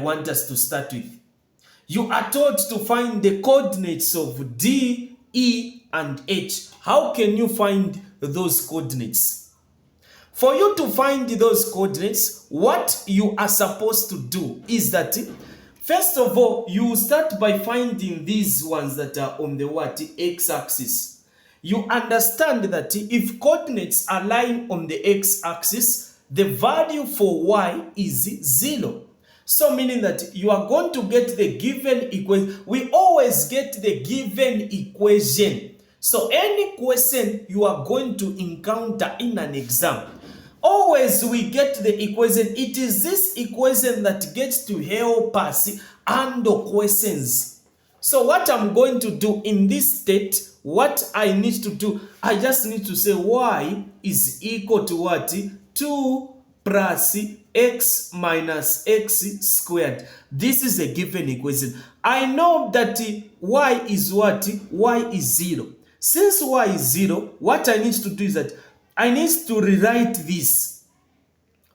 want us to start with. You are told to find the coordinates of D, E, and H. How can you find those coordinates? For you to find those coordinates, what you are supposed to do is that, first of all, you start by finding these ones that are on the what? X-axis. You understand that if coordinates are lying on the x-axis, the value for y is 0. So meaning that you are going to get the given equation. We always get the given equation. So any question you are going to encounter in an exam, always we get the equation. It is this equation that gets to help us handle questions. So what I'm going to do in this state, what I need to do, I just need to say y is equal to what? 2 plus x minus x squared. This is a given equation. I know that y is what? Y is 0. Since y is 0, what I need to do is that I need to rewrite this.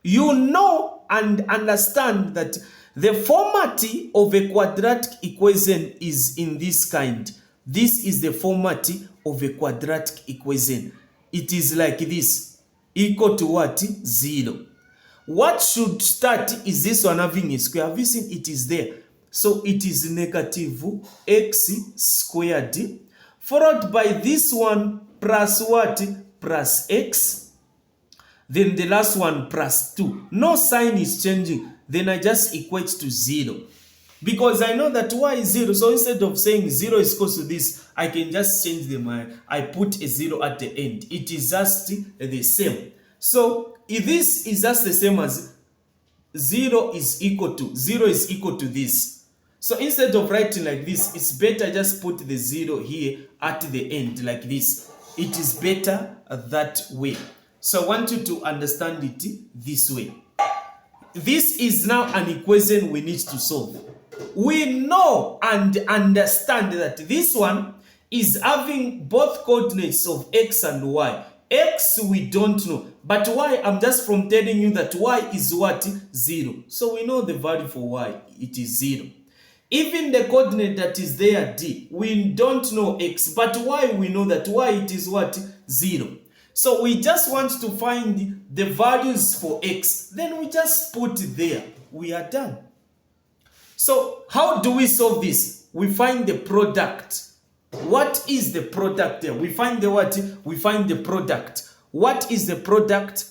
You know and understand that the format of a quadratic equation is in this kind. This is the format of a quadratic equation. It is like this, equal to what? 0. What should start is this one having a square. Have you seen it is there? So it is negative x squared, followed by this one plus what? Plus x. Then the last one plus 2. No sign is changing. Then I just equate to 0. Because I know that y is 0. So instead of saying 0 is equal to this, I can just change the mind. I put a 0 at the end. It is just the same. So if this is just the same as 0 is equal to this. So instead of writing like this, it's better just put the 0 here at the end like this. It is better that way. So I want you to understand it this way. This is now an equation we need to solve. We know and understand that this one is having both coordinates of x and y. X we don't know, but y, I'm just from telling you that y is what? 0. So we know the value for y, it is 0. Even the coordinate that is there, d, we don't know x, but y we know that y it is what? 0. So we just want to find the values for x. Then we just put it there. We are done. So how do we solve this? We find the product. What is the product there? We find the what? We find the product. What is the product?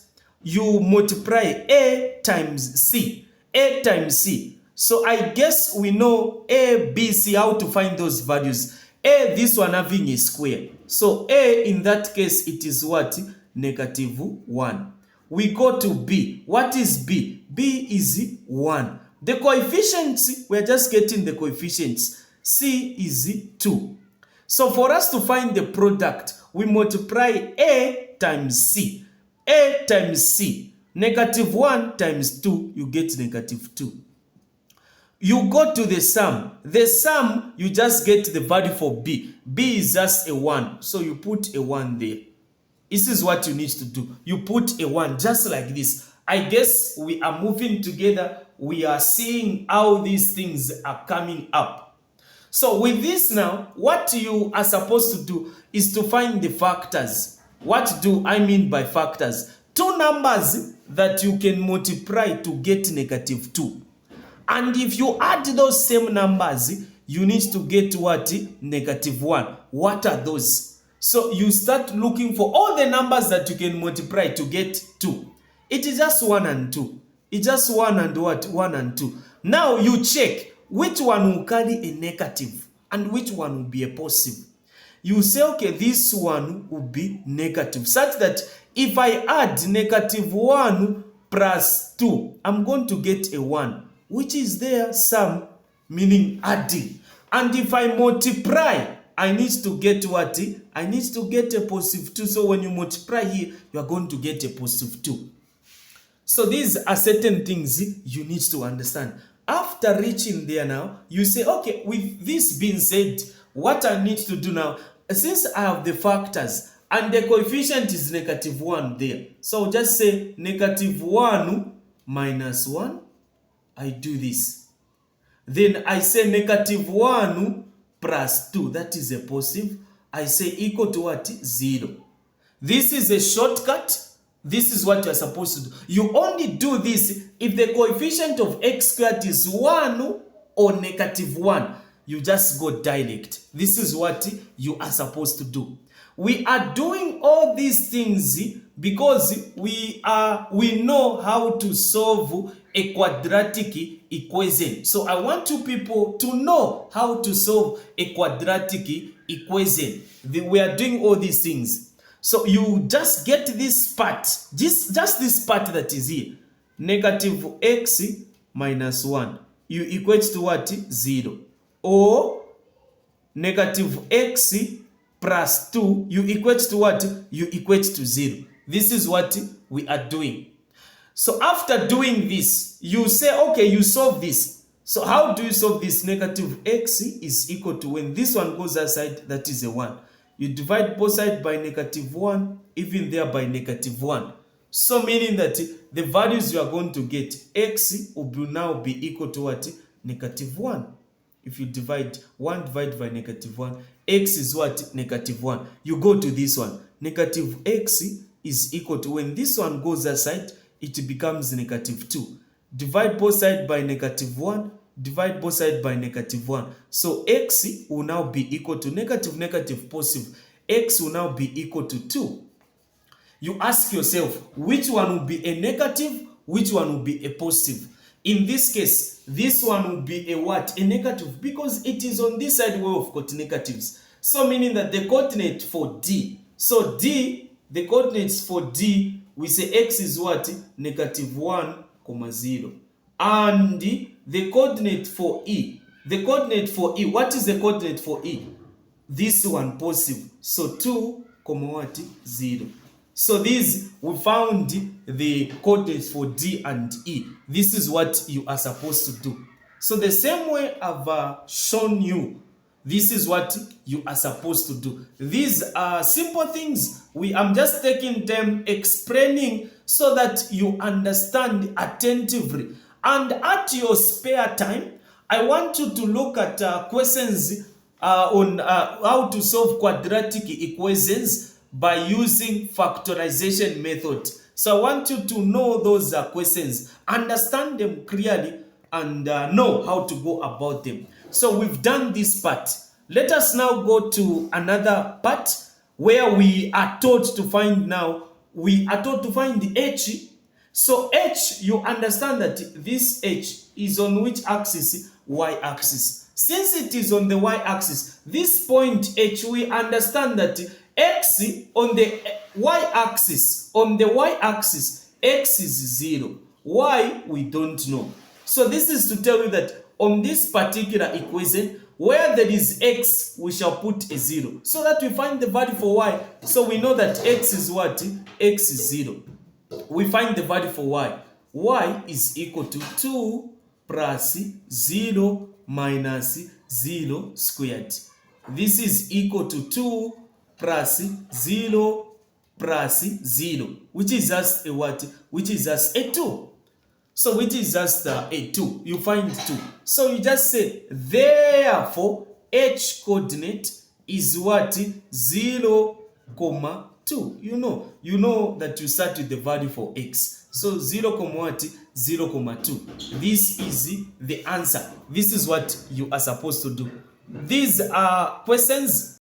You multiply a times c. A times c. So I guess we know a, b, c, how to find those values. A, this one having a square. So a, in that case, it is what? Negative 1. We go to b. What is b? B is 1. The coefficients, we're just getting the coefficients. C is 2. So for us to find the product, we multiply a times c. A times c. Negative 1 times 2, you get negative 2. You go to the sum. The sum, you just get the value for b. B is just a 1. So you put a 1 there. This is what you need to do. You put a 1 just like this. I guess we are moving together. We are seeing how these things are coming up. So with this now, what you are supposed to do is to find the factors. What do I mean by factors? Two numbers that you can multiply to get negative 2. And if you add those same numbers, you need to get what? Negative 1. What are those? So you start looking for all the numbers that you can multiply to get 2. It is just 1 and 2. It's just 1 and what? 1 and 2. Now you check which one will carry a negative and which one will be a positive. You say, okay, this one will be negative, such that if I add negative 1 plus 2, I'm going to get a 1, which is there sum, meaning adding. And if I multiply, I need to get what? I need to get a positive 2. So when you multiply here, you are going to get a positive 2. So these are certain things you need to understand. After reaching there now, you say, okay, with this being said, what I need to do now, since I have the factors and the coefficient is negative 1 there, so just say negative 1 minus 1. I do this. Then I say negative 1 plus 2, that is a positive. I say equal to what? 0. This is a shortcut. This is what you are supposed to do. You only do this if the coefficient of x squared is 1 or negative 1. You just go direct. This is what you are supposed to do. We are doing all these things because we know how to solve a quadratic equation. So I want you people to know how to solve a quadratic equation. We are doing all these things. So you just get this part, just this part that is here. Negative x minus 1. You equate to what? 0. Or negative x plus 2. You equate to what? You equate to 0. This is what we are doing. So after doing this, you say, okay, you solve this. So how do you solve this? Negative x is equal to, when this one goes aside, that is a 1. You divide both sides by negative 1, even there by negative 1. So meaning that the values you are going to get, x will now be equal to what? Negative 1. If you divide 1 divided by negative 1, x is what? Negative 1. You go to this one. Negative x is equal to, when this one goes aside, it becomes negative 2. Divide both sides by negative 1. Divide both sides by negative 1. So x will now be equal to negative positive. X will now be equal to 2. You ask yourself, which one will be a negative? Which one will be a positive? In this case, this one will be a what? A negative, because it is on this side where we've got negatives. So meaning that the coordinate for D. So D, the coordinates for D, we say x is what? Negative 1, 0. And the coordinate for E. The coordinate for E. What is the coordinate for E? This one, positive. So 2, what? 0. So these, we found the coordinates for D and E. This is what you are supposed to do. So the same way I've shown you, this is what you are supposed to do. These are simple things. I'm just taking them, explaining so that you understand attentively. And at your spare time, I want you to look at questions on how to solve quadratic equations by using factorization method. So I want you to know those questions, understand them clearly, and know how to go about them. So we've done this part. Let us now go to another part where we are taught to find the h. So h, you understand that this h is on which axis? Y-axis. Since it is on the y-axis, this point h, we understand that x on the y-axis, x is 0. Y, we don't know. So this is to tell you that on this particular equation, where there is x, we shall put a 0, so that we find the value for y. So we know that x is what? X is 0. We find the value for y. Y is equal to 2 plus 0 minus 0 squared. This is equal to 2 plus 0 plus 0, which is just a what? Which is just a 2. So which is just a 2. You find 2. So you just say, therefore, h coordinate is what? 0, 2. You know that you start with the value for x. So 0, what? 0, 2. This is the answer. This is what you are supposed to do. These are questions